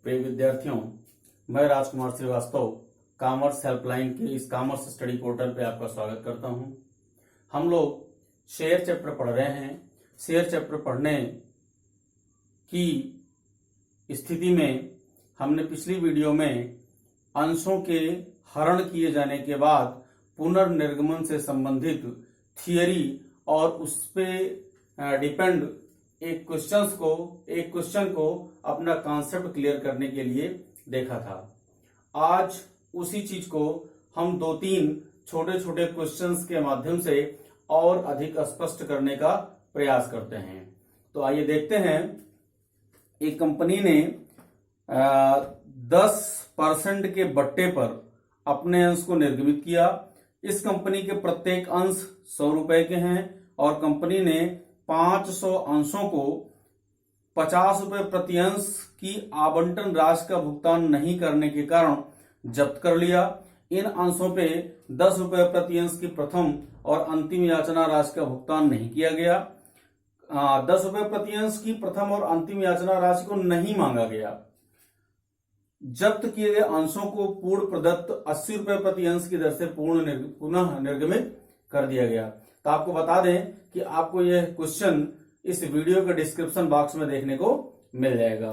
प्रिय विद्यार्थियों, मैं राजकुमार श्रीवास्तव कॉमर्स हेल्पलाइन के इस कॉमर्स स्टडी पोर्टल पे आपका स्वागत करता हूं। हम लोग शेयर चैप्टर पढ़ रहे हैं। शेयर चैप्टर पढ़ने की स्थिति में हमने पिछली वीडियो में अंशों के हरण किए जाने के बाद पुनर्निर्गमन से संबंधित थियरी और उस पे डिपेंड एक क्वेश्चन को अपना कॉन्सेप्ट क्लियर करने के लिए देखा था। आज उसी चीज को हम 2-3 छोटे छोटे क्वेश्चंस के माध्यम से और अधिक स्पष्ट करने का प्रयास करते हैं। तो आइए देखते हैं। एक कंपनी ने 10% के बट्टे पर अपने अंश को निर्गमित किया। इस कंपनी के प्रत्येक अंश 100 रुपए के हैं और कंपनी ने 500 अंशों को 50 रुपए प्रति अंश की आवंटन राशि का भुगतान नहीं करने के कारण जब्त कर लिया। इन अंशों पे 10 रुपए प्रति अंश की प्रथम और अंतिम याचना राशि का भुगतान नहीं किया गया। 10 रुपए प्रति अंश की प्रथम और अंतिम याचना राशि को नहीं मांगा गया। जब्त किए गए अंशों को पूर्ण प्रदत्त 80 रुपए प्रति अंश की दर से पुनः निर्गमित कर दिया गया। तो आपको बता दें कि आपको यह क्वेश्चन इस वीडियो के डिस्क्रिप्शन बॉक्स में देखने को मिल जाएगा।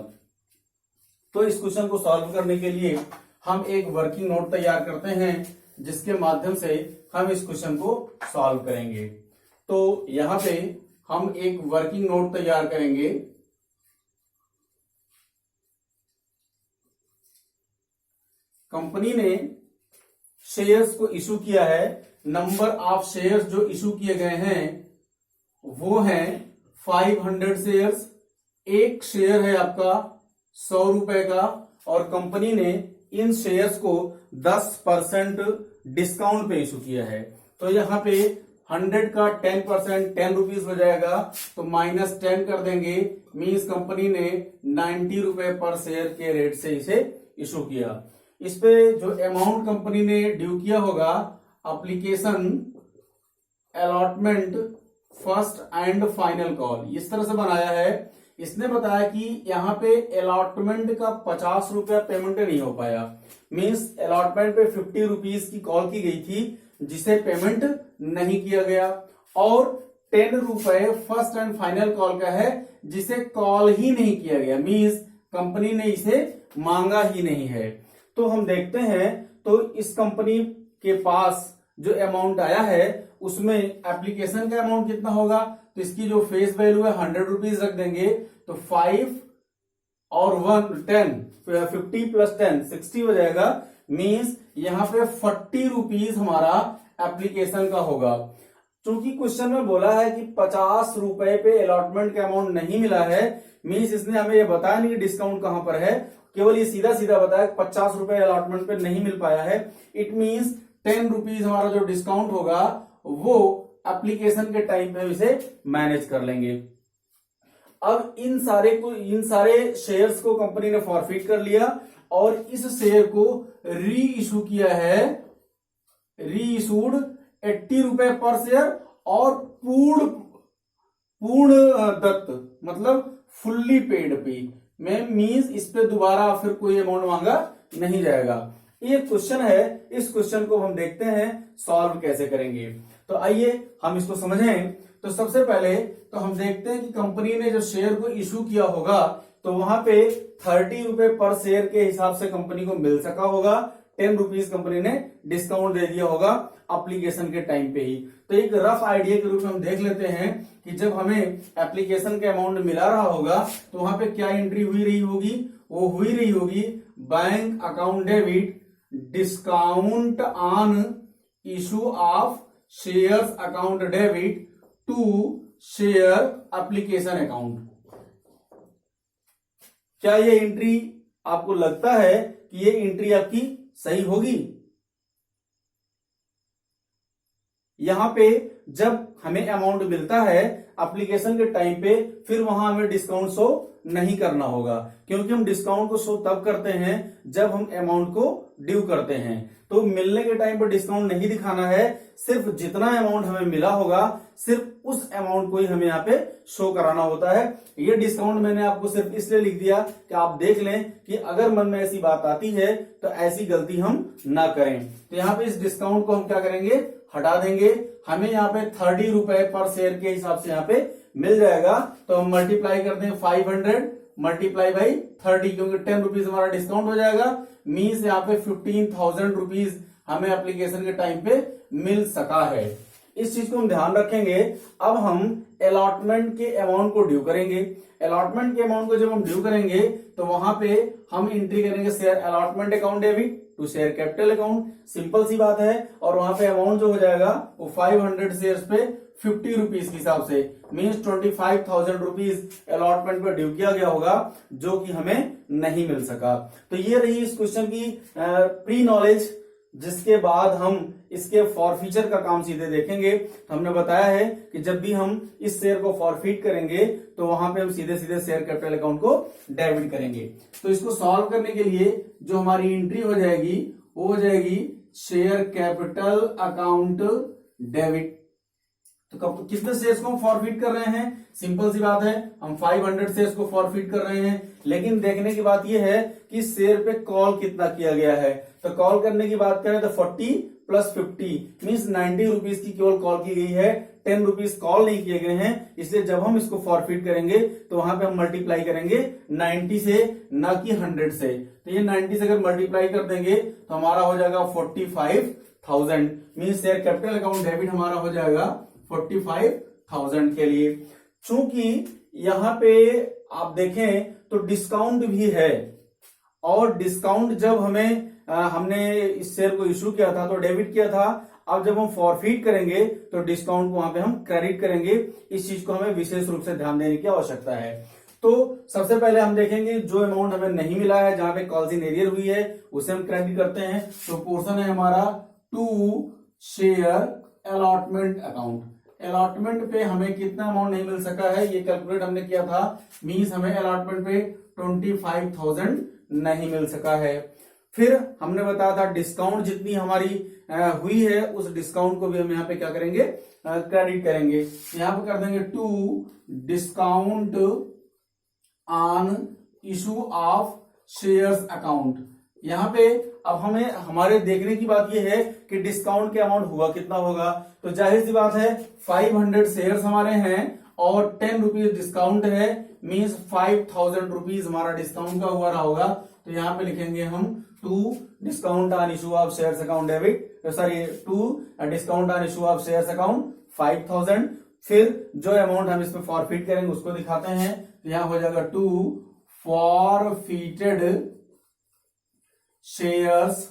तो इस क्वेश्चन को सॉल्व करने के लिए हम एक वर्किंग नोट तैयार करते हैं, जिसके माध्यम से हम इस क्वेश्चन को सॉल्व करेंगे। तो यहां पे हम एक वर्किंग नोट तैयार करेंगे। कंपनी ने शेयर्स को इशू किया है। नंबर ऑफ शेयर्स जो इशू किए गए हैं वो हैं 500 शेयर्स। एक शेयर है आपका 100 रुपए का और कंपनी ने इन शेयर्स को 10% डिस्काउंट पे इशू किया है। तो यहां पे 100 का 10% 10 रुपीज हो जाएगा, तो -10 कर देंगे। मींस कंपनी ने 90 रुपए पर शेयर के रेट से इसे इशू किया। इस पे जो अमाउंट कंपनी ने ड्यू किया होगा, application allotment first and final call, इस तरह से बनाया है। इसने बताया कि यहाँ पे अलॉटमेंट का 50 रुपया पेमेंट नहीं हो पाया। मींस अलॉटमेंट पे 50 रुपीज की कॉल की गई थी, जिसे पेमेंट नहीं किया गया, और 10 रुपए फर्स्ट एंड फाइनल कॉल का है, जिसे कॉल ही नहीं किया गया। मींस कंपनी ने इसे मांगा ही नहीं है। तो हम देखते हैं, तो इस कंपनी के पास जो अमाउंट आया है उसमें एप्लीकेशन का अमाउंट कितना होगा, तो इसकी जो फेस वैल्यू है 100 रुपीज रख देंगे। तो 5 और 1 10, 50 प्लस 10 60 हो जाएगा। मींस यहां पे 40 रुपीज हमारा एप्लीकेशन का होगा। चूंकि क्वेश्चन में बोला है कि 50 रुपए पे अलॉटमेंट का अमाउंट नहीं मिला है, मींस इसने हमें ये बताया नहीं कि डिस्काउंट कहां पर है, केवल ये सीधा सीधा बताया 50 रुपए अलॉटमेंट पे नहीं मिल पाया है। इट मींस 10 रुपीज हमारा जो डिस्काउंट होगा वो एप्लीकेशन के टाइम पे इसे मैनेज कर लेंगे। अब इन सारे शेयर्स को कंपनी ने फॉरफिट कर लिया और इस शेयर को री इशू किया है, री इशूड 80 रुपए पर शेयर और पूर्ण दत्त, मतलब फुल्ली पेड पे में। मींस इस पे दोबारा फिर कोई अमाउंट मांगा नहीं जाएगा। ये क्वेश्चन है, इस क्वेश्चन को हम देखते हैं सॉल्व कैसे करेंगे। तो आइए हम इसको समझें। तो सबसे पहले तो हम देखते हैं कि कंपनी ने जो शेयर को इशू किया होगा, तो वहां पे 30 रुपए पर शेयर के हिसाब से कंपनी को मिल सका होगा। 10 रुपीज कंपनी ने डिस्काउंट दे दिया होगा एप्लीकेशन के टाइम पे ही। तो एक रफ आइडिया के रूप में हम देख लेते हैं कि जब हमें एप्लीकेशन के अमाउंट मिला रहा होगा तो वहां पे क्या एंट्री हुई रही होगी, वो हुई रही होगी bank account debit discount on issue of shares account debit to share application account. क्या ये एंट्री आपको लगता है कि ये एंट्री आपकी सही होगी? यहां पे जब हमें अमाउंट मिलता है एप्लीकेशन के टाइम पे, फिर वहां हमें डिस्काउंट शो नहीं करना होगा, क्योंकि हम डिस्काउंट को शो तब करते हैं जब हम अमाउंट को ड्यू करते हैं। तो मिलने के टाइम पर डिस्काउंट नहीं दिखाना है, सिर्फ जितना अमाउंट हमें मिला होगा सिर्फ उस अमाउंट को ही हमें यहाँ पे शो कराना होता है। ये डिस्काउंट मैंने आपको सिर्फ इसलिए लिख दिया कि आप देख लें कि अगर मन में ऐसी बात आती है तो ऐसी गलती हम ना करें। तो यहाँ पे इस डिस्काउंट को हम क्या करेंगे, हटा देंगे। हमें यहाँ पे 30 रुपए पर शेयर के हिसाब से यहाँ पे मिल जाएगा। तो हम मल्टीप्लाई कर दें 500 मल्टीप्लाई बाई 30, क्योंकि 10 रुपीज हमारा डिस्काउंट हो जाएगा। मीन्स यहाँ पे 15,000 रुपीज हमें एप्लीकेशन के टाइम पे मिल सका है। इस चीज को हम ध्यान रखेंगे। अब हम अलॉटमेंट के अमाउंट को ड्यू करेंगे। अलॉटमेंट के अमाउंट को जब हम ड्यू करेंगे तो वहां पे हम एंट्री करेंगे share allotment account debit to share capital account, simple सी बात है। और वहां पे अमाउंट जो हो जाएगा वो 500 शेयर्स पे 50 रुपीज के हिसाब से, मीन्स 25,000 रुपीज अलॉटमेंट पे ड्यू किया गया होगा, जो कि हमें नहीं मिल सका। तो ये रही इस क्वेश्चन की प्री नॉलेज, जिसके बाद हम इसके फॉरफीचर का काम सीधे देखेंगे। तो हमने बताया है कि जब भी हम इस शेयर को फॉरफीट करेंगे तो वहां पे हम सीधे सीधे शेयर कैपिटल अकाउंट को डेबिट करेंगे। तो इसको सॉल्व करने के लिए जो हमारी एंट्री हो जाएगी वो हो जाएगी शेयर कैपिटल अकाउंट डेबिट। तो कब कितने शेयर्स को हम फॉरफीट कर रहे हैं, सिंपल सी बात है, हम 500 शेयर्स को फॉरफीट कर रहे हैं। लेकिन देखने की बात यह है कि शेयर पे कॉल कितना किया गया है। तो कॉल करने की बात करें तो 40 प्लस 50 मीन्स 90 रुपीज की केवल कॉल की गई है, 10 रुपीज कॉल नहीं किए गए हैं। इसलिए जब हम इसको फॉरफीट करेंगे तो वहां पे हम मल्टीप्लाई करेंगे 90 से, ना कि 100 से। तो ये 90 से अगर मल्टीप्लाई कर देंगे तो हमारा हो जाएगा 45,000, means share capital account debit हमारा हो जाएगा 45,000 के लिए। चूंकि यहां पे आप देखें तो डिस्काउंट भी है, और डिस्काउंट जब हमने इस शेयर को इशू किया था तो डेबिट किया था। अब जब हम फॉरफीट करेंगे तो डिस्काउंट को वहां पे हम क्रेडिट करेंगे। इस चीज को हमें विशेष रूप से ध्यान देने की आवश्यकता है। तो सबसे पहले हम देखेंगे जो अमाउंट हमें नहीं मिला है, जहां पे कॉल्स इन एरियर हुई है, उसे हम क्रेडिट करते हैं। तो पोर्शन है हमारा to share allotment account. Allotment पे हमें कितना अमाउंट नहीं मिल सका है ये कैलकुलेट हमने किया था, मीन्स हमें अलॉटमेंट पे 25,000 नहीं मिल सका है। फिर हमने बताया था डिस्काउंट जितनी हमारी हुई है उस डिस्काउंट को भी हम यहाँ पे क्या करेंगे, क्रेडिट करेंगे। यहाँ पे कर देंगे to discount on issue of shares account. यहाँ पे अब हमें हमारे देखने की बात यह है कि डिस्काउंट के अमाउंट हुआ कितना होगा। तो जाहिर सी बात है 500 शेयर्स हमारे हैं और 10 रुपीज डिस्काउंट है, मीन्स 5,000 रुपीज हमारा डिस्काउंट का हुआ रहा होगा। तो यहाँ पे लिखेंगे हम to discount on issue of shares account debit, sorry to discount on issue of shares account 5,000। फिर जो अमाउंट हम इसमें फॉरफीट करेंगे उसको दिखाते हैं। तो यहाँ हो जाएगा टू फॉरफीटेड शेयर्स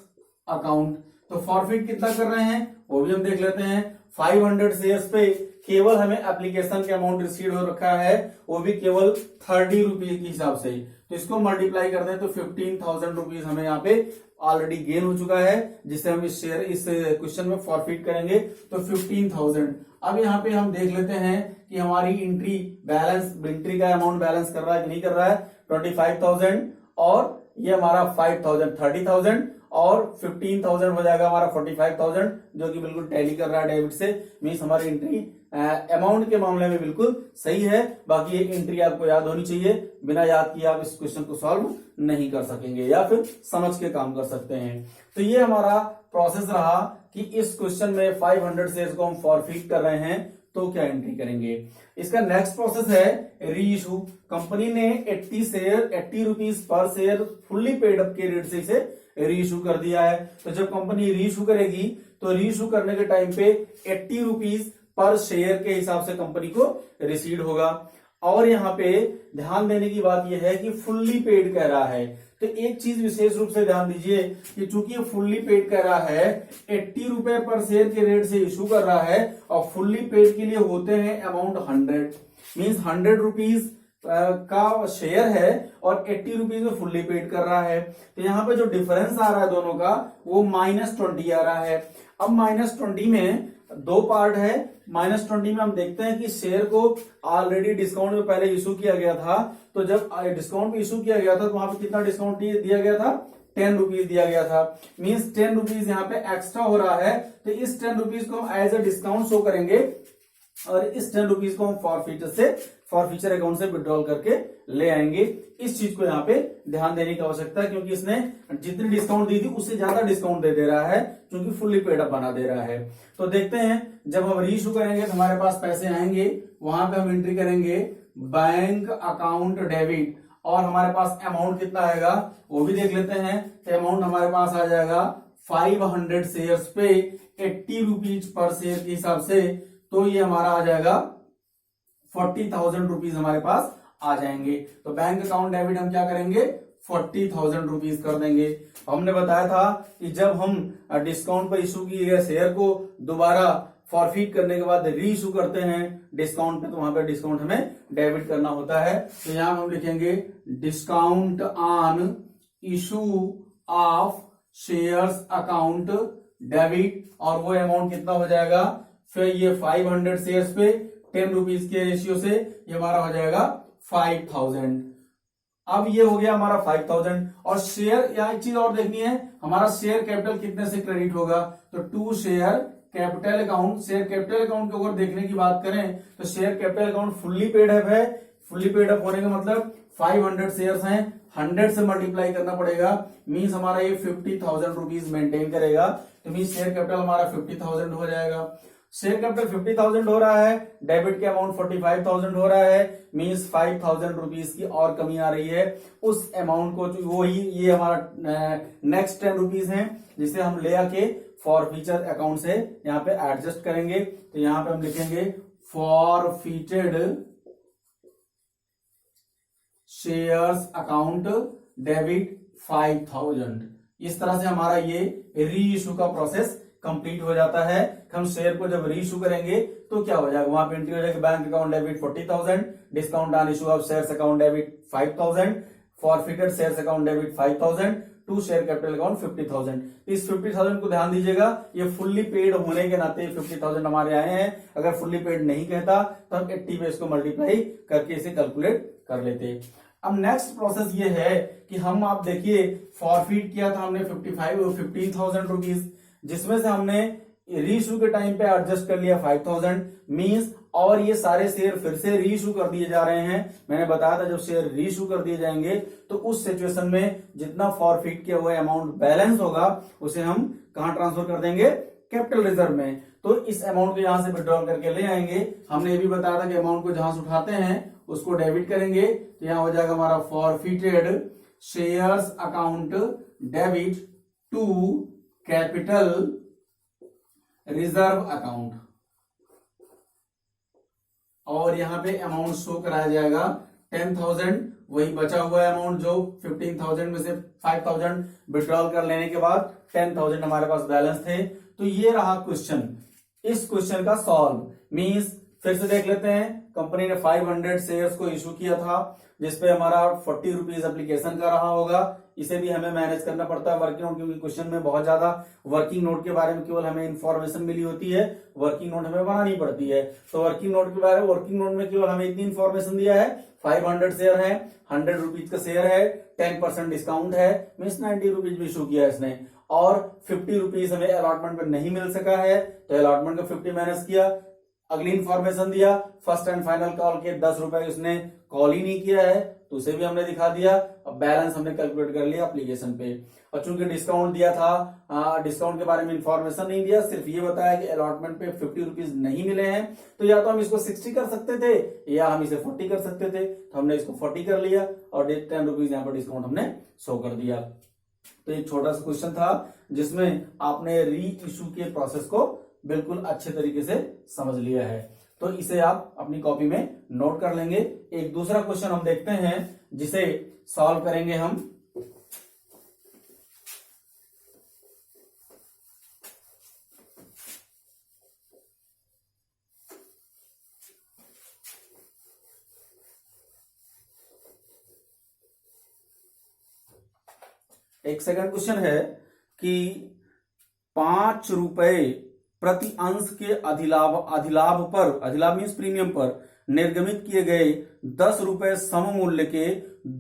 अकाउंट। तो फॉरफीट कितना कर रहे हैं वो भी हम देख लेते हैं। 500 शेयर्स पे केवल हमें एप्लीकेशन के अमाउंट रिसीव हो रखा है, वो भी केवल 30 रुपीज के हिसाब से। तो इसको मल्टीप्लाई कर दें तो 15,000 रुपीज हमें यहाँ पे ऑलरेडी गेन हो चुका है, जिससे हम इस क्वेश्चन में फॉरफीट करेंगे तो 15,000। अब यहाँ पे हम देख लेते हैं कि हमारी एंट्री का अमाउंट बैलेंस कर रहा है कि नहीं कर रहा है। 25,000 और ये हमारा 5,000 30,000 और 15,000 हो जाएगा हमारा 45,000, जो कि बिल्कुल टैली कर रहा है डेबिट से। मीन्स हमारी एंट्री अमाउंट के मामले में बिल्कुल सही है। बाकी ये एंट्री आपको याद होनी चाहिए, बिना याद किए आप इस क्वेश्चन को सॉल्व नहीं कर सकेंगे या फिर समझ के काम कर सकते हैं। तो ये हमारा प्रोसेस रहा कि इस क्वेश्चन में 500 शेयर्स को हम फॉरफीट कर रहे हैं तो क्या एंट्री करेंगे। इसका नेक्स्ट प्रोसेस है री इशू। कंपनी ने 80 rupees per share fully paid up के रेट से इसे री इशू कर दिया है। तो जब कंपनी री इशू करेगी तो री इशू करने के टाइम पे 80 रुपीज पर शेयर के हिसाब से कंपनी को रिसीव होगा। और यहाँ पे ध्यान देने की बात यह है कि फुल्ली पेड कह रहा है। तो एक चीज विशेष रूप से ध्यान दीजिए कि चूंकि ये फुल्ली पेड कर रहा है, 80 रुपए पर शेयर के रेट से इशू कर रहा है, और फुल्ली पेड के लिए होते हैं अमाउंट 100, मीन्स 100 रुपीज का शेयर है और 80 रुपीज में फुल्ली पेड कर रहा है। तो यहाँ पे जो डिफरेंस आ रहा है दोनों का वो -20 आ रहा है। अब -20 में दो पार्ट है। -20 में हम देखते हैं कि शेयर को ऑलरेडी डिस्काउंट में पहले इशू किया गया था, तो जब डिस्काउंट में इशू किया गया था तो वहां पे कितना डिस्काउंट दिया गया था, 10 रुपीज दिया गया था। मींस 10 रुपीज यहाँ पे एक्स्ट्रा हो रहा है, तो इस 10 रुपीज को हम एज ए डिस्काउंट शो करेंगे और इस 10 रुपीज को हम फॉरफीचर अकाउंट से विड्रॉल करके ले आएंगे। इस चीज को यहाँ पे ध्यान देने की आवश्यकता है, क्योंकि इसने जितनी डिस्काउंट दी थी उससे ज्यादा डिस्काउंट दे रहा है, क्योंकि फुल्ली पेड अप बना दे रहा है। तो देखते हैं, जब हम रीइशू करेंगे तो हमारे पास पैसे आएंगे, वहां पे हम एंट्री करेंगे बैंक अकाउंट डेबिट, और हमारे पास अमाउंट कितना आएगा वो भी देख लेते हैं। तो अमाउंट हमारे पास आ जाएगा 500 शेयर्स पे 80 रुपीज पर शेयर के हिसाब से, तो ये हमारा आ जाएगा 40,000 रुपीज हमारे पास आ जाएंगे। तो बैंक अकाउंट डेबिट हम क्या करेंगे, 40,000 रुपीज कर देंगे। हमने बताया था कि जब हम डिस्काउंट पर इशू किए गए शेयर को दोबारा फॉरफीट करने के बाद री इशू करते हैं डिस्काउंट पे, तो वहां पे डिस्काउंट हमें डेबिट करना होता है। तो यहां हम लिखेंगे discount on issue of shares account debit, और वो अमाउंट कितना हो जाएगा, फिर ये 500 शेयर्स पे 10 रुपीज के रेशियो से ये हमारा हो जाएगा 5,000। अब ये हो गया हमारा 5,000। और शेयर, यहाँ एक चीज और देखनी है, हमारा शेयर कैपिटल कितने से क्रेडिट होगा, तो to share capital account. Share capital account को अगर देखने की बात करें तो share capital account fully paid up है। फुल्ली पेड अप होने का मतलब 500 शेयर्स हैं, 100 से मल्टीप्लाई करना पड़ेगा, मींस हमारा ये 50,000 रुपीज मेंटेन करेगा। तो मींस शेयर कैपिटल हमारा 50,000 हो जाएगा। शेयर कैपिटल 50,000 हो रहा है, डेबिट के अमाउंट 45,000 हो रहा है, मींस 5,000 रुपीज की और कमी आ रही है। उस अमाउंट को वो ही ये हमारा नेक्स्ट 10 रुपीज है, जिसे हम ले आके फॉरफीचर अकाउंट से यहाँ पे एडजस्ट करेंगे। तो यहाँ पे हम लिखेंगे फॉरफीटेड शेयर्स अकाउंट डेबिट 5,000। इस तरह से हमारा ये री इशू का प्रोसेस कंप्लीट हो जाता है। हम शेयर को जब री इशू करेंगे तो क्या हो जाएगा, वहां पे एंट्री हो जाएगी bank account debit 40,000, discount on issue of shares account debit 5,000, forfeited shares account debit 5,000, to share capital account 50,000। इस 50,000 को ध्यान दीजिएगा, ये फुल्ली पेड होने के नाते 50,000 हमारे आए हैं। अगर फुल्ली पेड नहीं कहता तो हम 80 पे इसको मल्टीप्लाई करके इसे कैलकुलेट कर लेते। अब नेक्स्ट प्रोसेस ये है कि हम, आप देखिए, फॉरफीट किया था हमने 15,000 रुपीज, जिसमें से हमने रीइशू के टाइम पे एडजस्ट कर लिया 5,000, मींस, और ये सारे शेयर फिर से रीइशू कर दिए जा रहे हैं। मैंने बताया था जब शेयर रीइशू कर दिए जाएंगे तो उस सिचुएशन में जितना फॉरफीट किया हुआ अमाउंट बैलेंस होगा उसे हम कहां ट्रांसफर कर देंगे, कैपिटल रिजर्व में। तो इस अमाउंट को यहां से विड्रॉल करके ले आएंगे। हमने ये भी बताया था कि अमाउंट को जहां से उठाते हैं उसको डेबिट करेंगे, तो यहां हो जाएगा हमारा forfeited shares account debit to capital reserve account, और यहां पे अमाउंट शो कराया जाएगा 10,000, वही बचा हुआ अमाउंट जो 15,000 में से 5,000 विड्रॉल कर लेने के बाद 10,000 हमारे पास बैलेंस थे। तो ये रहा क्वेश्चन। इस क्वेश्चन का सॉल्व मींस, फिर से देख लेते हैं, कंपनी ने 500 शेयर्स को इशू किया था, जिसपे हमारा 40 रुपीज एप्लीकेशन का रहा होगा। इसे भी हमें मैनेज करना पड़ता है वर्किंग नोट, क्योंकि क्वेश्चन में बहुत ज्यादा वर्किंग नोट के बारे में केवल हमें इंफॉर्मेशन मिली होती है, वर्किंग नोट हमें बनानी पड़ती है। तो वर्किंग नोट के बारे में, वर्किंग नोट में केवल हमें इतनी इंफॉर्मेशन दिया है, 500 शेयर है, 100 रुपीज का शेयर है, 10% डिस्काउंट है, मीन्स 90 रुपीज भी इशू किया है इसने, और 50 रुपीज हमें अलॉटमेंट पर नहीं मिल सका है, तो अलॉटमेंट का 50 माइनस किया। अगली इंफॉर्मेशन दिया, फर्स्ट एंड फाइनल कॉल के 10 रुपए उसने कॉल ही नहीं किया है, तो उसे भी हमने दिखा दिया। अब बैलेंस हमने कैलकुलेट कर लिया एप्लीकेशन पे। और चूंकि डिस्काउंट दिया था, डिस्काउंट के बारे में इंफॉर्मेशन नहीं दिया, सिर्फ ये बताया कि अलॉटमेंट पे 50 रुपीज नहीं मिले हैं, तो या तो हम इसको 60 कर सकते थे या हम इसे 40 कर सकते थे। तो हमने इसको 40 कर लिया और 10 रुपीज यहाँ पर डिस्काउंट हमने शो कर दिया। तो एक छोटा सा क्वेश्चन था जिसमें आपने री इशू के प्रोसेस को बिल्कुल अच्छे तरीके से समझ लिया है, तो इसे आप अपनी कॉपी में नोट कर लेंगे। एक दूसरा क्वेश्चन हम देखते हैं जिसे सॉल्व करेंगे हम। एक सेकंड क्वेश्चन है कि 5 रुपए प्रति अंश के अधिलाभ मीन्स प्रीमियम पर निर्गमित किए गए 10 रुपए सममूल्य के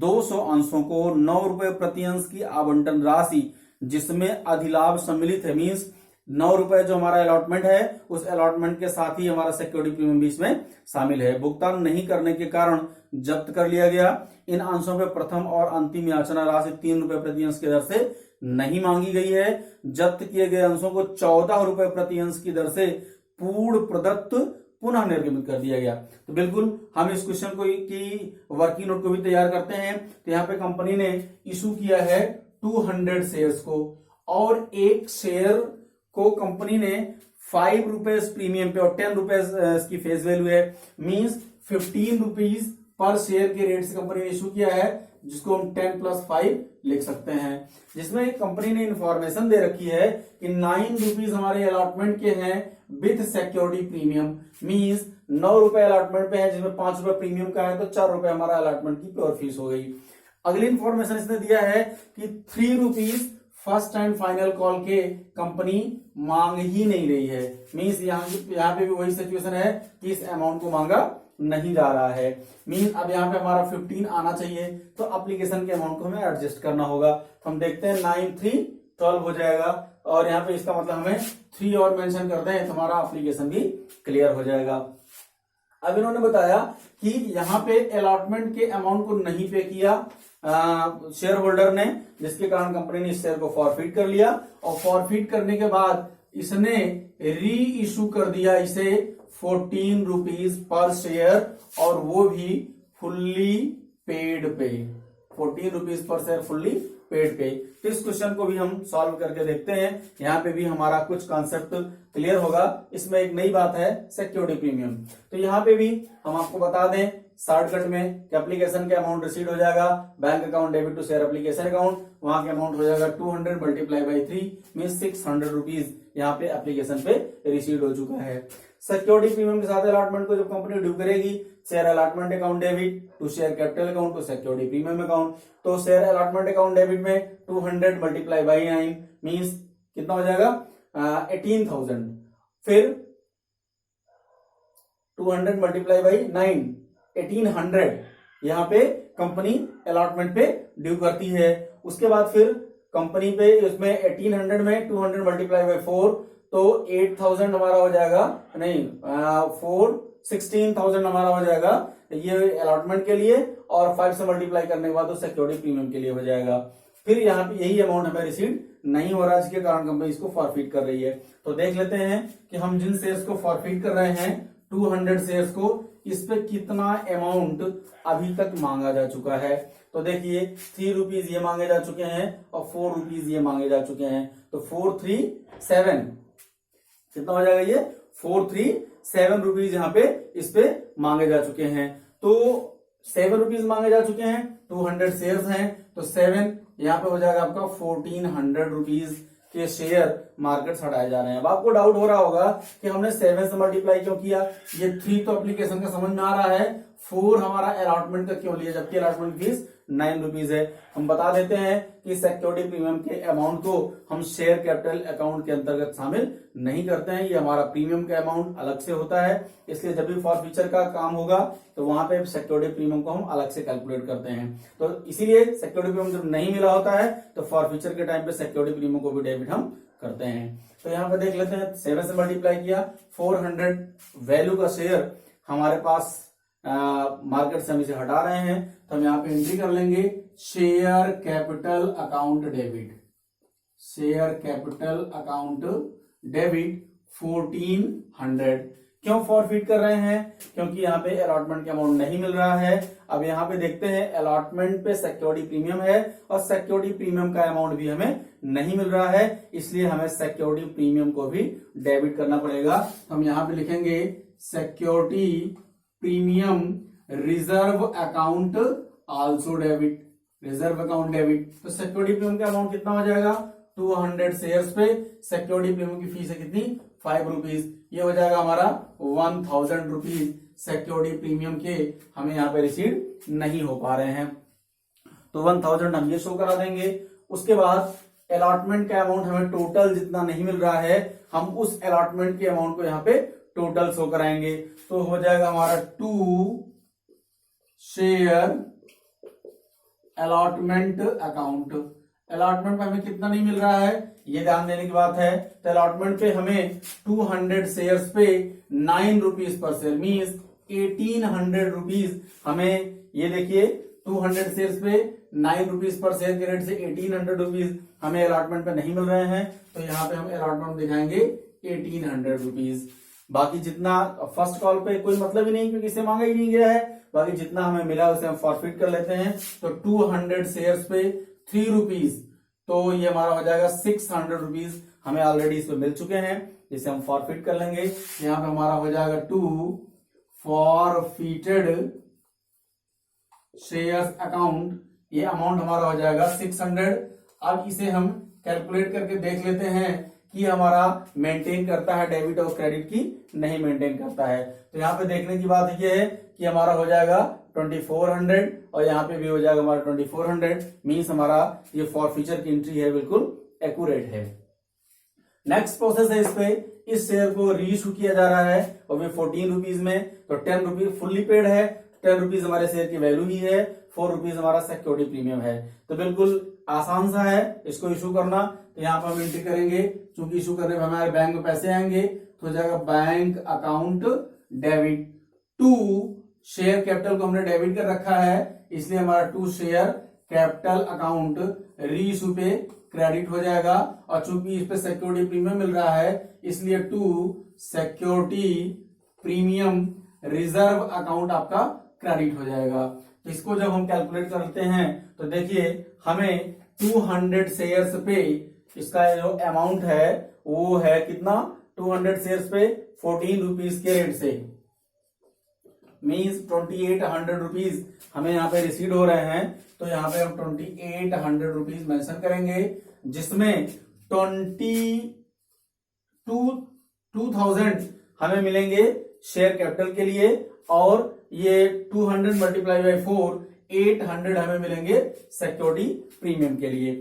200 अंशों को 9 रुपए प्रति अंश की आवंटन राशि जिसमें अधिलाभ सम्मिलित है, मीन्स 9 रुपए जो हमारा अलॉटमेंट है उस अलॉटमेंट के साथ ही हमारा सिक्योरिटी प्रीमियम भी इसमें शामिल है, भुगतान नहीं करने के कारण जब्त कर लिया गया। इन अंशों पर प्रथम और अंतिम याचना राशि 3 रुपए प्रति अंश की दर से नहीं मांगी गई है। जब्त किए गए अंशों को 14 रुपए प्रति अंश की दर से पूर्ण प्रदत्त पुनः निर्गमित कर दिया गया। तो बिल्कुल हम इस क्वेश्चन को की वर्किंग नोट को भी तैयार करते हैं। तो यहाँ पे कंपनी ने इशू किया है 200 शेयर्स को, और एक शेयर को कंपनी ने 5 रुपए प्रीमियम पे और 10 रुपए इसकी फेस वैल्यू है, मींस 15 रुपीज पर शेयर के रेट से कंपनी ने इशू किया है, जिसको हम 10 + 5 लिख सकते हैं। जिसमें कंपनी ने इंफॉर्मेशन दे रखी है कि 9 रुपीज हमारे अलॉटमेंट के हैं विथ सिक्योरिटी प्रीमियम, मींस 9 रुपए अलॉटमेंट पे है जिसमें 5 रुपए प्रीमियम का है, तो 4 रुपए हमारा अलॉटमेंट की प्योर फीस हो गई। अगली इंफॉर्मेशन इसने दिया है कि 3 rupees first and final call के कंपनी मांग ही नहीं रही है, मींस यहाँ पे भी वही सिचुएशन है कि इस अमाउंट को मांगा नहीं जा रहा है, मीन अब यहाँ पे हमारा 15 आना चाहिए, तो एप्लीकेशन के अमाउंट को हमें एडजस्ट करना होगा। तो हम देखते हैं 9 3 12 हो जाएगा, और यहाँ पे इसका मतलब हमें 3 और मेंशन करते हैं तो हमारा एप्लीकेशन भी क्लियर हो जाएगा। अब इन्होंने बताया कि यहाँ पे अलॉटमेंट के अमाउंट को नहीं पे किया शेयर होल्डर ने, जिसके कारण कंपनी ने इस शेयर को फॉरफिट कर लिया, और फॉरफिट करने के बाद इसने री इशू कर दिया इसे 14 रुपीज पर शेयर, और वो भी फुल्ली पेड पे, 14 rupees per share fully paid पे। तो इस क्वेश्चन को भी हम सॉल्व करके देखते हैं, यहाँ पे भी हमारा कुछ कॉन्सेप्ट क्लियर होगा। इसमें एक नई बात है सिक्योरिटी प्रीमियम, तो यहाँ पे भी हम आपको बता दें शॉर्टकट में कि एप्लीकेशन के अमाउंट रिसीव हो जाएगा bank account debit to share application account, वहां के अमाउंट हो जाएगा 200 × 3 मीन 600 रुपीज यहाँ पे एप्लीकेशन पे रिसीव हो चुका है। सिक्योरिटी प्रीमियम के साथ अलॉटमेंट को जब कंपनी ड्यू करेगी, share allotment account debit to share capital account to security premium account, तो शेयर अलॉटमेंट अकाउंट डेबिट में 200 × 9 मीन्स कितना हो जाएगा 18,000, फिर 200 × 9 1800 यहाँ पे कंपनी अलॉटमेंट पे ड्यू करती है। उसके बाद फिर कंपनी पे उसमें 1800 में 200 × 4 तो 8000 हमारा हो जाएगा, नहीं 16,000 हमारा हो जाएगा ये अलॉटमेंट के लिए, और 5 से मल्टीप्लाई करने के बाद तो सिक्योरिटी प्रीमियम के लिए हो जाएगा। फिर यहाँ पे यही अमाउंट हमें रिसीव नहीं हो रहा, जिसके कारण कंपनी इसको फॉरफिट कर रही है। तो देख लेते हैं कि हम जिन शेयर्स को फॉरफिट कर रहे हैं 200 शेयर्स को, इस पे कितना अमाउंट अभी तक मांगा जा चुका है। तो देखिए 3 रुपीज ये मांगे जा चुके हैं और 4 रुपीज ये मांगे जा चुके हैं, तो 437 कितना हो जाएगा ये 437 रुपीज यहाँ पे इस पे मांगे जा चुके हैं। तो 7 रुपीज मांगे जा चुके हैं, 200 शेयर्स हैं, तो 7 यहाँ पे हो जाएगा आपका 1400 रुपीज के शेयर मार्केट से हटाए जा रहे हैं। अब आपको डाउट हो रहा होगा कि हमने 7 से मल्टीप्लाई क्यों किया, ये 3 तो एप्लीकेशन का समझ में आ रहा है, 4 हमारा अलॉटमेंट का क्यों लिया, जबकि अलॉटमेंट फीस 9 रुपीज है। हम बता देते हैं कि सिक्योरिटी प्रीमियम के अमाउंट को हम शेयर कैपिटल अकाउंट के अंतर्गत शामिल नहीं करते हैं, ये हमारा प्रीमियम का अमाउंट अलग से होता है, इसलिए जब भी फॉरफीचर का काम होगा तो वहां पे सिक्योरिटी प्रीमियम को हम अलग से कैलकुलेट करते हैं। तो इसीलिए सिक्योरिटी प्रीमियम जब नहीं मिला होता है तो फॉरफीचर के टाइम पे सिक्योरिटी प्रीमियम को भी डेबिट हम करते हैं। तो यहाँ पे देख लेते हैं 7 से मल्टीप्लाई किया, 400 वैल्यू का शेयर हमारे पास मार्केट से हम इसे हटा रहे हैं, तो हम यहाँ पे एंट्री कर लेंगे share capital account debit, share capital account debit 1400। क्यों फॉरफिट कर रहे हैं, क्योंकि यहाँ पे अलॉटमेंट का अमाउंट नहीं मिल रहा है। अब यहाँ पे देखते हैं अलॉटमेंट पे सिक्योरिटी प्रीमियम है और सिक्योरिटी प्रीमियम का अमाउंट भी हमें नहीं मिल रहा है, इसलिए हमें सिक्योरिटी प्रीमियम को भी डेबिट करना पड़ेगा। हम यहाँ पे लिखेंगे security premium reserve account also debit, reserve account debit. तो सिक्योरिटी प्रीमियम का अमाउंट कितना हो जाएगा 200 शेयर्स पे सिक्योरिटी प्रीमियम की फीस है कितनी 5 रुपीज, ये हो जाएगा हमारा 1000 रुपीज सिक्योरिटी प्रीमियम के हमें यहाँ पे रिसीव नहीं हो पा रहे हैं, तो 1000 हम ये शो करा देंगे। उसके बाद अलॉटमेंट का अमाउंट हमें टोटल जितना नहीं मिल रहा है, हम उस अलॉटमेंट के अमाउंट को यहाँ पे टोटल शो कराएंगे। तो हो जाएगा हमारा 2 शेयर अलॉटमेंट अकाउंट। अलॉटमेंट पे हमें कितना नहीं मिल रहा है, ये ध्यान देने की बात है। तो अलॉटमेंट पे हमें 200 शेयर्स पे 9 rupees per share, means 1800 rupees हमें, ये देखिए 200 शेयर्स पे 9 रुपीज पर शेयर के रेट से 1800 रुपीज हमें अलॉटमेंट पे नहीं मिल रहे हैं। तो यहाँ पे हम अलॉटमेंट दिखाएंगे 1800 रुपीज। बाकी जितना फर्स्ट कॉल पे कोई मतलब ही नहीं, क्योंकि इसे मांगा ही नहीं गया है। बाकी जितना हमें मिला उसे हम फॉरफिट कर लेते हैं। तो 200 शेयर्स पे 3 रुपीज, तो ये हमारा हो जाएगा 600 रुपीज हमें ऑलरेडी इसमें मिल चुके हैं, जिसे हम फॉरफिट कर लेंगे। यहाँ पे हमारा हो जाएगा 2 फॉरफिटेड शेयर्स अकाउंट, ये अमाउंट हमारा हो जाएगा 600। अब इसे हम कैलकुलेट करके देख लेते हैं कि हमारा मेंटेन करता है डेबिट और क्रेडिट की नहीं मेंटेन करता है। तो यहाँ पे देखने की बात यह है कि हमारा हो जाएगा 2400 और यहाँ पे भी हो जाएगा हमारा 2400, मीन्स हमारा ये फॉरफीचर की एंट्री है बिल्कुल एक्यूरेट है। नेक्स्ट प्रोसेस है, इस पे इस शेयर को रीइश्यू किया जा रहा है और भी 14 रुपीज में। तो 10 रुपीज फुल्ली पेड है, 10 रुपीज हमारे शेयर की वैल्यू ही है, 4 रुपीज हमारा सिक्योरिटी प्रीमियम है। तो बिल्कुल आसान सा है इसको इशू करना। तो यहाँ पर हम एंट्री करेंगे, चूंकि इशू करने में हमारे बैंक में पैसे आएंगे, तो हो जाएगा bank account debit to share capital को हमने डेबिट कर रखा है, इसलिए हमारा 2 शेयर कैपिटल अकाउंट रीइश्यू पे क्रेडिट हो जाएगा। और चूंकि इस पे सिक्योरिटी प्रीमियम मिल रहा है, इसलिए 2 सिक्योरिटी प्रीमियम रिजर्व अकाउंट आपका क्रेडिट हो जाएगा। तो इसको जब हम कैलकुलेट करते हैं तो देखिए हमें 200 शेयर्स पे इसका जो अमाउंट है वो है कितना, 200 शेयर्स पे 14 रुपीज के रेट से, मीन्स 2800 रुपीज हमें यहाँ पे रिसीव हो रहे हैं। तो यहाँ पे हम 2800 रुपीज मेंशन करेंगे, जिसमें 2000 हमें मिलेंगे शेयर कैपिटल के लिए, और ये 200 मल्टीप्लाई बाई 4 800 हमें मिलेंगे सिक्योरिटी प्रीमियम के लिए।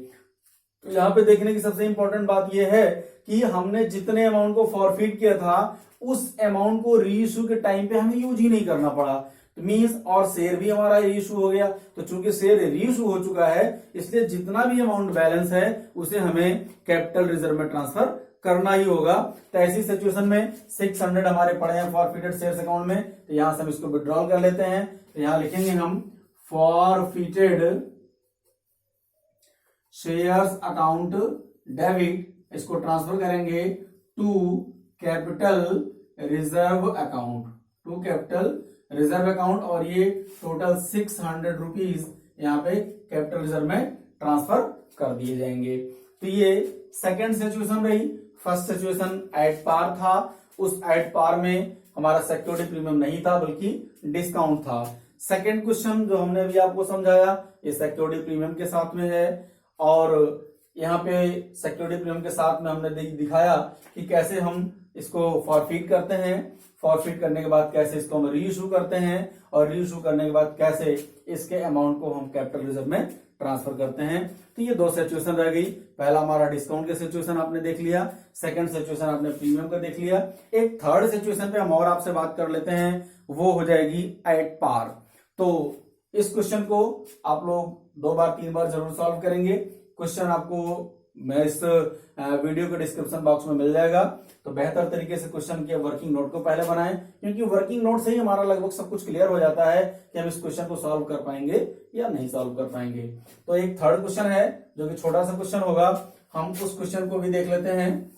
तो यहाँ पे देखने की सबसे इंपॉर्टेंट बात यह है कि हमने जितने अमाउंट को फॉरफिट किया था उस अमाउंट को रीइश्यू के टाइम पे हमें यूज ही नहीं करना पड़ा। तो मीन्स और शेयर भी हमारा रीइश्यू हो गया। तो चूंकि शेयर रीइश्यू हो चुका है, इसलिए जितना भी अमाउंट बैलेंस है उसे हमें कैपिटल रिजर्व में ट्रांसफर करना ही होगा। तो ऐसी सिचुएशन में 600 हमारे पड़े हैं फॉरफिटेड शेयर्स अकाउंट में, तो यहां से हम इसको विड्रॉल कर लेते हैं। तो यहां लिखेंगे हम फॉरफिटेड शेयर्स अकाउंट डेबिट, इसको ट्रांसफर करेंगे to capital reserve account, to capital reserve account, और ये टोटल 600 रुपीज यहाँ पे कैपिटल रिजर्व में ट्रांसफर कर दिए जाएंगे। तो ये सेकेंड सिचुएशन रही। फर्स्ट सिचुएशन एट पार था, उस एट पार में हमारा सिक्योरिटी प्रीमियम नहीं था बल्कि डिस्काउंट था। सेकेंड क्वेश्चन जो हमने अभी आपको समझाया ये सिक्योरिटी प्रीमियम के साथ में है, और यहाँ पे सिक्योरिटी प्रीमियम के साथ में हमने दिखाया कि कैसे हम इसको फॉरफिट करते हैं, फॉरफिट करने के बाद कैसे इसको हम रीइश्यू करते हैं, और रीइश्यू करने के बाद कैसे इसके अमाउंट को हम कैपिटल रिजर्व में ट्रांसफर करते हैं। तो ये 2 सिचुएशन रह गई। पहला हमारा डिस्काउंट के सिचुएशन आपने देख लिया, सेकंड सिचुएशन आपने प्रीमियम का देख लिया। एक थर्ड सिचुएशन पे हम और आपसे बात कर लेते हैं, वो हो जाएगी एट पार। तो इस क्वेश्चन को आप लोग 2 बार 3 बार जरूर सॉल्व करेंगे। क्वेश्चन आपको मैं इस वीडियो के डिस्क्रिप्शन बॉक्स में मिल जाएगा। तो बेहतर तरीके से क्वेश्चन के वर्किंग नोट को पहले बनाएं, क्योंकि वर्किंग नोट से ही हमारा लगभग सब कुछ क्लियर हो जाता है कि हम इस क्वेश्चन को सॉल्व कर पाएंगे या नहीं सॉल्व कर पाएंगे। तो एक थर्ड क्वेश्चन है जो कि छोटा सा क्वेश्चन होगा, हम उस क्वेश्चन को भी देख लेते हैं,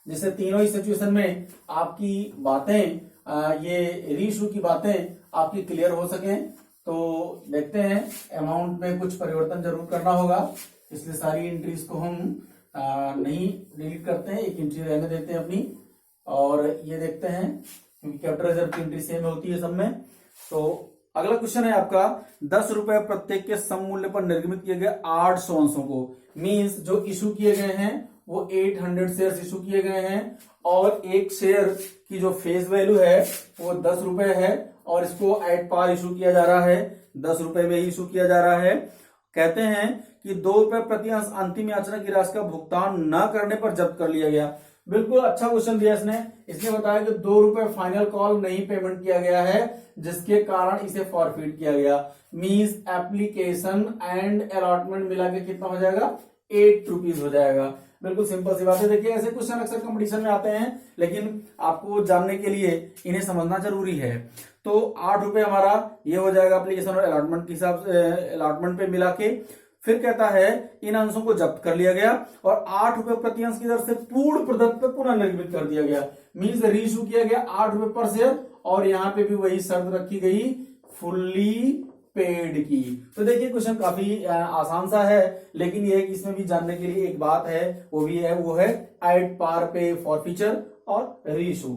जिससे तीनों ही सिचुएशन में आपकी बातें, ये रीइश्यू की बातें आपकी क्लियर हो सके। तो देखते हैं, अमाउंट में कुछ परिवर्तन जरूर करना होगा, इसलिए सारी एंट्रीज को हम नहीं डिलीट करते हैं, एक एंट्री रहने देते हैं अपनी, और ये देखते हैं क्योंकि कैपिटल रिजर्व की एंट्री सेम होती है सब में। तो अगला क्वेश्चन है आपका, 10 रुपए प्रत्येक के सम मूल्य पर निर्गमित किए गए 800 अंशों को, मीन्स जो इशू किए गए हैं वो 800 शेयर इशू किए गए हैं, और एक शेयर की जो फेस वैल्यू है वो 10 रुपए है, और इसको एट पार इशू किया जा रहा है, 10 रुपए में इशू किया जा रहा है। कहते हैं कि 2 रुपए प्रति अंश अंतिम याचना की राशि का भुगतान न करने पर जब्त कर लिया गया। बिल्कुल अच्छा क्वेश्चन दिया इसने बताया कि 2 रुपए फाइनल कॉल नहीं पेमेंट किया गया है, जिसके कारण इसे फॉरफिट किया गया। मींस एप्लीकेशन एंड अलॉटमेंट मिला के कितना हो जाएगा, 8 रुपीज हो जाएगा। बिल्कुल सिंपल सी बात है। देखिए ऐसे क्वेश्चन अक्सर कंपटीशन में आते हैं, लेकिन आपको जानने के लिए इन्हें समझना जरूरी है। तो 8 रुपए हमारा ये हो जाएगा एप्लीकेशन और अलॉटमेंट के हिसाब से, अलॉटमेंट पे मिला के। फिर कहता है इन अंशों को जब्त कर लिया गया और 8 रुपए प्रति अंश की दर से पूर्ण प्रदत्त पे पुनर्निर्मित कर दिया गया। मींस रीइश्यू किया गया 8 रुपए पर शेयर, और यहाँ पे भी वही शर्त रखी गई, फुल्ली पेड की। तो देखिए क्वेश्चन काफी आसान सा है, लेकिन ये कि इसमें भी जानने के लिए एक बात है, वो है एट पार पे फॉरफीचर और रीइश्यू।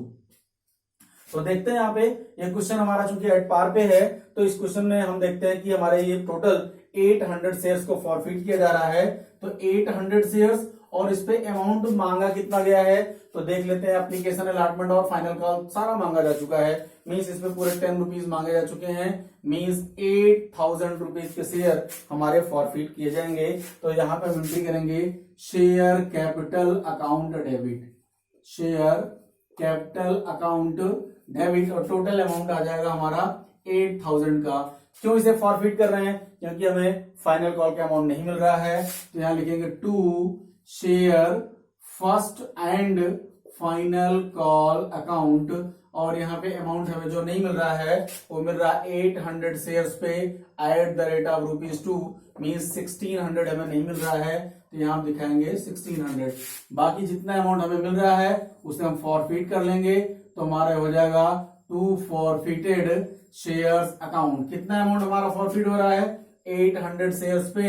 तो देखते हैं यहाँ पे ये क्वेश्चन हमारा चूंकि एट पार पे है, तो इस क्वेश्चन में हम देखते हैं कि हमारे ये टोटल 800 शेयर्स को फॉरफिट किया जा रहा है। तो 800 शेयर्स और इस पे अमाउंट मांगा कितना गया है, तो देख लेते हैं। एप्लीकेशन अलॉटमेंट और फाइनल कॉल सारा मांगा जा चुका है। मींस इसमें पूरे 10 रुपीज मांगे जा चुके हैं। मींस 8000 रुपीज के शेयर हमारे फॉरफिट किए जाएंगे। तो यहाँ पे हम एंट्री करेंगे share capital account debit, share capital account debit, और टोटल अमाउंट आ जाएगा हमारा 8000 का। क्यों इसे फॉरफिट कर रहे हैं, क्योंकि हमें फाइनल कॉल का अमाउंट नहीं मिल रहा है। तो यहां लिखेंगे to share first and final call account, और यहाँ पे अमाउंट हमें जो नहीं मिल रहा है वो मिल रहा है 800 शेयर्स पे @2 मींस 1600 हमें नहीं मिल रहा है। तो यहाँ हम दिखाएंगे 1600। बाकी जितना अमाउंट हमें मिल रहा है उसे हम फॉरफिट कर लेंगे। तो हमारा हो जाएगा टू फॉरफिटेड शेयर्स अकाउंट। कितना अमाउंट हमारा फॉरफिट हो रहा है, 800 शेयर्स पे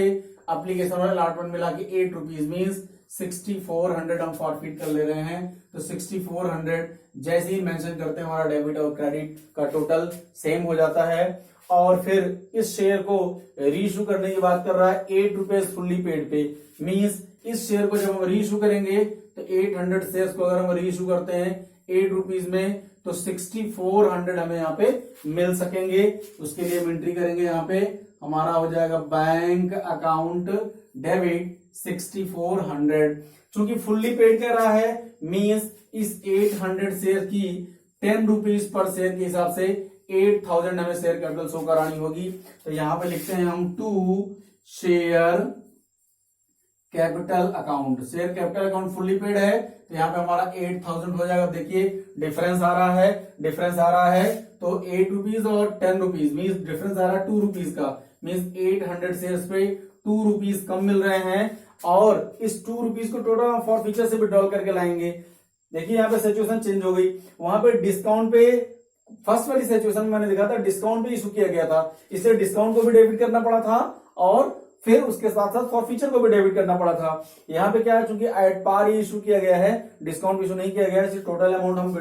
एप्लीकेशन और अलॉटमेंट मिला के 8 रुपीज मींस 6400 हम फॉरफिट कर ले रहे हैं। तो 6400 जैसे ही मेंशन करते हैं हमारा डेबिट और क्रेडिट का टोटल सेम हो जाता है। और फिर इस शेयर को रीइश्यू करने की बात कर रहा है 8 रुपीज फुल्ली पेड पे। मींस इस शेयर को जब हम रीइश्यू करेंगे तो 800 शेयर्स को अगर हम रीइश्यू करते हैं 8 रुपीज में, तो 6400 हमें यहाँ पे मिल सकेंगे। उसके लिए हम एंट्री करेंगे, यहाँ पे हमारा हो जाएगा बैंक अकाउंट डेबिट 6400। चूंकि फुल्ली पेड कर रहा है, मींस इस 800 शेयर की 10 रुपीज पर शेयर के हिसाब से 8000 हमें शेयर कैपिटल शो करानी होगी। तो यहां पे लिखते हैं हम to share capital account. Share capital account fully paid है, तो यहाँ पे हमारा 8000 हो जाएगा। देखिए डिफरेंस आ रहा है, तो 8 रुपीज और 10 रुपीज मीन्स डिफरेंस आ रहा है 2 रुपीज का। मीन्स 800 शेयर्स पे 2 रुपीज कम मिल रहे हैं, और इस 2 रुपीज को टोटल हम फॉरफीचर से विड्रॉल करके लाएंगे। देखिए यहाँ पे सिचुएशन चेंज हो गई। वहां पे डिस्काउंट पे, फर्स्ट वाली सिचुएशन में मैंने देखा था डिस्काउंट भी इशू किया गया था, इसलिए डिस्काउंट को भी डेबिट करना पड़ा था, और फिर उसके साथ साथ फॉरफीचर को भी डेबिट करना पड़ा था। यहाँ पे क्या है, चूंकि एट पार ही इशू किया गया है, डिस्काउंट इशू नहीं किया गया है, टोटल अमाउंट हम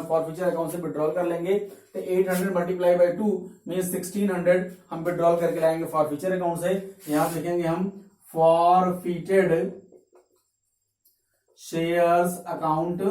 फॉरफीचर अकाउंट से विड्रॉल कर लेंगे। तो 800 मल्टीप्लाई बाई 2 मींस 1600 हम विड्रॉल करके लाएंगे फॉरफीचर अकाउंट से। यहाँ लिखेंगे हम फॉरफिटेड शेयर्स अकाउंट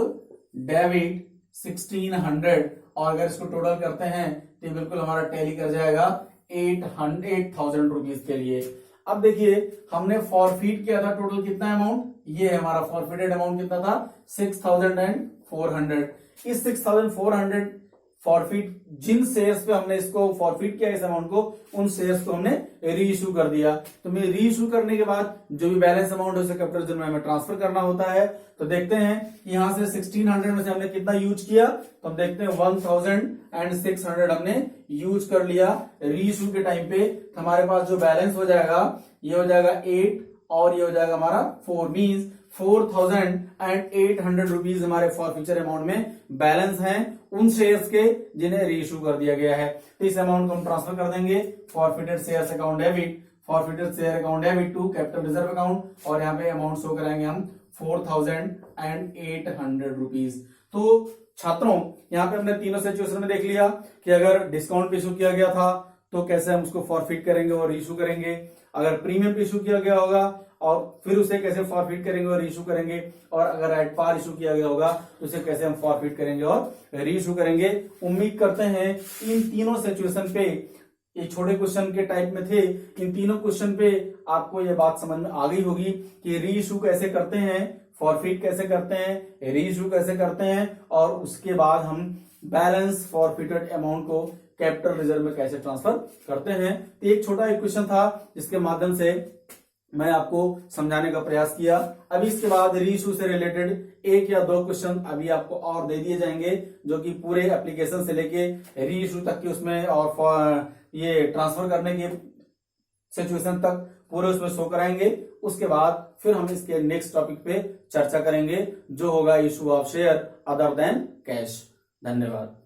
डेबिट 1600, और अगर इसको टोटल करते हैं तो बिल्कुल हमारा टैली कर जाएगा 8000 रुपीज के लिए। अब देखिए हमने फॉरफिट किया था टोटल कितना अमाउंट, ये है हमारा फॉरफिटेड अमाउंट कितना था 6400। इस 6400 फॉरफिट जिन शेयर्स पे हमने इसको फॉरफिट किया इस अमाउंट को, उन शेयर्स को हमने रीइश्यू कर दिया। तो मैं रीइश्यू करने के बाद जो भी बैलेंस अमाउंट है उसे कैपिटल रिजर्व में हमें ट्रांसफर करना होता है। तो देखते हैं कि यहां से 1600 में से हमने कितना यूज किया, तो हम देखते हैं 1600 हमने यूज कर लिया रीइश्यू के टाइम पे। तो हमारे पास जो बैलेंस हो जाएगा ये हो जाएगा 8 और ये हो जाएगा हमारा 4, मीन्स 4800 रुपीज हमारे फॉरफीचर अमाउंट में बैलेंस हैं उन शेयर्स के जिन्हें रीइश्यू कर दिया गया है। तो इस अमाउंट को हम ट्रांसफर कर देंगे forfeited shares account debit, forfeited share account debit to capital reserve account, और यहाँ पे अमाउंट शो कराएंगे हम 4800 रुपीज। तो छात्रों यहाँ पे हमने तीनों सिचुएशन में देख लिया कि अगर डिस्काउंट पे इशू किया गया था तो कैसे हम उसको फॉरफिट करेंगे और रीइश्यू करेंगे, अगर प्रीमियम पे इशू किया गया होगा और फिर उसे कैसे फॉरफिट करेंगे और रीइश्यू करेंगे, और अगर एट पार इशू किया गया होगा तो उसे कैसे हम फॉरफिट करेंगे और रीइश्यू करेंगे। उम्मीद करते हैं इन तीनों सिचुएशन पे ये छोटे क्वेश्चन के टाइप में थे। इन तीनों क्वेश्चन पे आपको ये बात समझ में आ गई होगी कि री इशू कैसे करते हैं, फॉरफिट कैसे करते हैं, री इशू कैसे करते हैं, और उसके बाद हम बैलेंस फॉरफिटेड अमाउंट को कैपिटल रिजर्व में कैसे ट्रांसफर करते हैं। तो एक छोटा एक क्वेश्चन था जिसके माध्यम से मैं आपको समझाने का प्रयास किया। अभी इसके बाद री इशू से रिलेटेड एक या दो क्वेश्चन अभी आपको और दे दिए जाएंगे, जो कि पूरे एप्लीकेशन से लेके री इशू तक की उसमें और ये ट्रांसफर करने के सिचुएशन तक पूरे उसमें शो कराएंगे। उसके बाद फिर हम इसके नेक्स्ट टॉपिक पे चर्चा करेंगे, जो होगा issue of share other than cash. धन्यवाद।